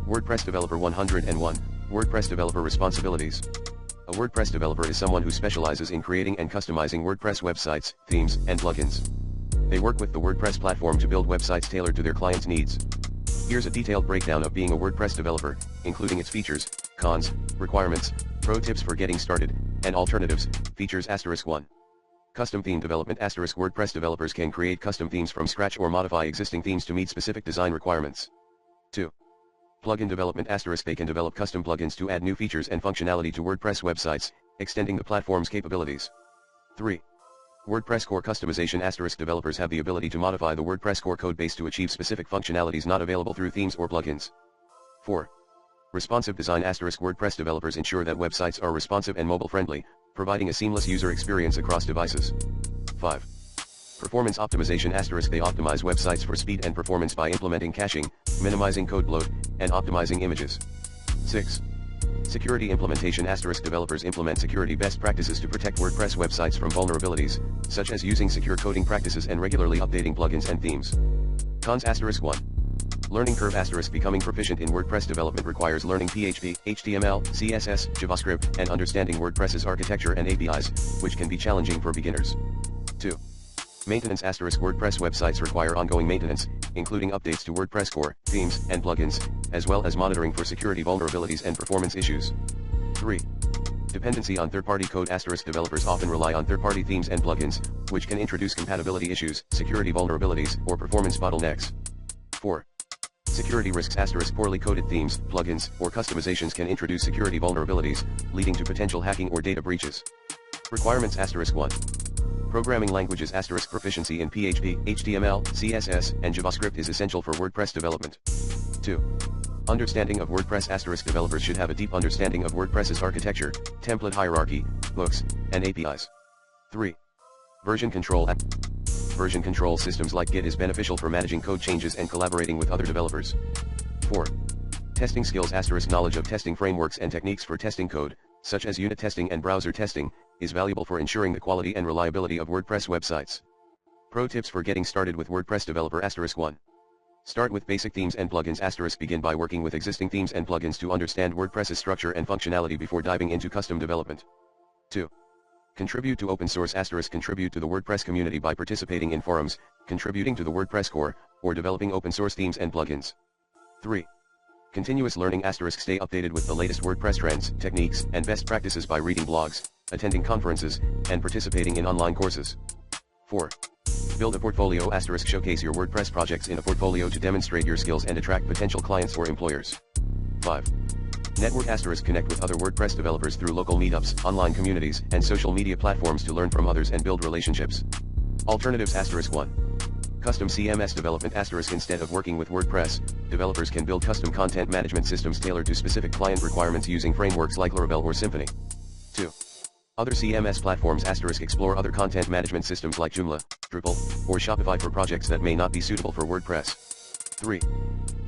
WordPress Developer 101, WordPress Developer Responsibilities. A WordPress developer is someone who specializes in creating and customizing WordPress websites, themes, and plugins. They work with the WordPress platform to build websites tailored to their clients' needs. Here's a detailed breakdown of being a WordPress developer, including its features, cons, requirements, pro tips for getting started, and alternatives. Features *1. Custom theme development *WordPress developers can create custom themes from scratch or modify existing themes to meet specific design requirements. 2. Plugin development *They can develop custom plugins to add new features and functionality to WordPress websites, extending the platform's capabilities. 3. WordPress core customization developers have the ability to modify the WordPress core code base to achieve specific functionalities not available through themes or plugins. 4. Responsive design WordPress developers ensure that websites are responsive and mobile-friendly, providing a seamless user experience across devices. 5. Performance optimization they optimize websites for speed and performance by implementing caching, minimizing code bloat, and optimizing images. 6. Security implementation developers implement security best practices to protect WordPress websites from vulnerabilities, such as using secure coding practices and regularly updating plugins and themes. Cons *1. Learning curve becoming proficient in WordPress development requires learning PHP, HTML, CSS, JavaScript, and understanding WordPress's architecture and APIs, which can be challenging for beginners. 2. Maintenance WordPress websites require ongoing maintenance, including updates to WordPress core, themes, and plugins, as well as monitoring for security vulnerabilities and performance issues. 3. Dependency on third-party code developers often rely on third-party themes and plugins, which can introduce compatibility issues, security vulnerabilities, or performance bottlenecks. 4. Security risks poorly coded themes, plugins, or customizations can introduce security vulnerabilities, leading to potential hacking or data breaches. Requirements *1. Programming languages proficiency in PHP, HTML, CSS, and JavaScript is essential for WordPress development. 2. Understanding of WordPress developers should have a deep understanding of WordPress's architecture, template hierarchy, hooks, and APIs. 3. Version control Version control systems like Git is beneficial for managing code changes and collaborating with other developers. 4. Testing skills knowledge of testing frameworks and techniques for testing code, such as unit testing and browser testing, is valuable for ensuring the quality and reliability of WordPress websites. Pro tips for getting started with WordPress developer *1. Start with basic themes and plugins begin by working with existing themes and plugins to understand WordPress's structure and functionality before diving into custom development. 2. Contribute to open source contribute to the WordPress community by participating in forums, contributing to the WordPress core, or developing open source themes and plugins. 3. Continuous learning stay updated with the latest WordPress trends, techniques, and best practices by reading blogs, attending conferences, and participating in online courses. 4. Build a portfolio showcase your WordPress projects in a portfolio to demonstrate your skills and attract potential clients or employers. 5. Network connect with other WordPress developers through local meetups, online communities, and social media platforms to learn from others and build relationships. Alternatives *1. Custom CMS development instead of working with WordPress, developers can build custom content management systems tailored to specific client requirements using frameworks like Laravel or Symfony. 2. Other CMS platforms explore other content management systems like Joomla, Drupal, or Shopify for projects that may not be suitable for WordPress. 3.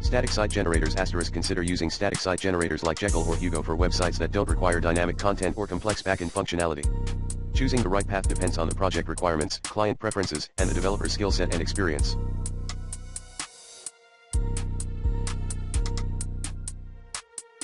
Static site generators consider using static site generators like Jekyll or Hugo for websites that don't require dynamic content or complex backend functionality. Choosing the right path depends on the project requirements, client preferences, and the developer's skill set and experience.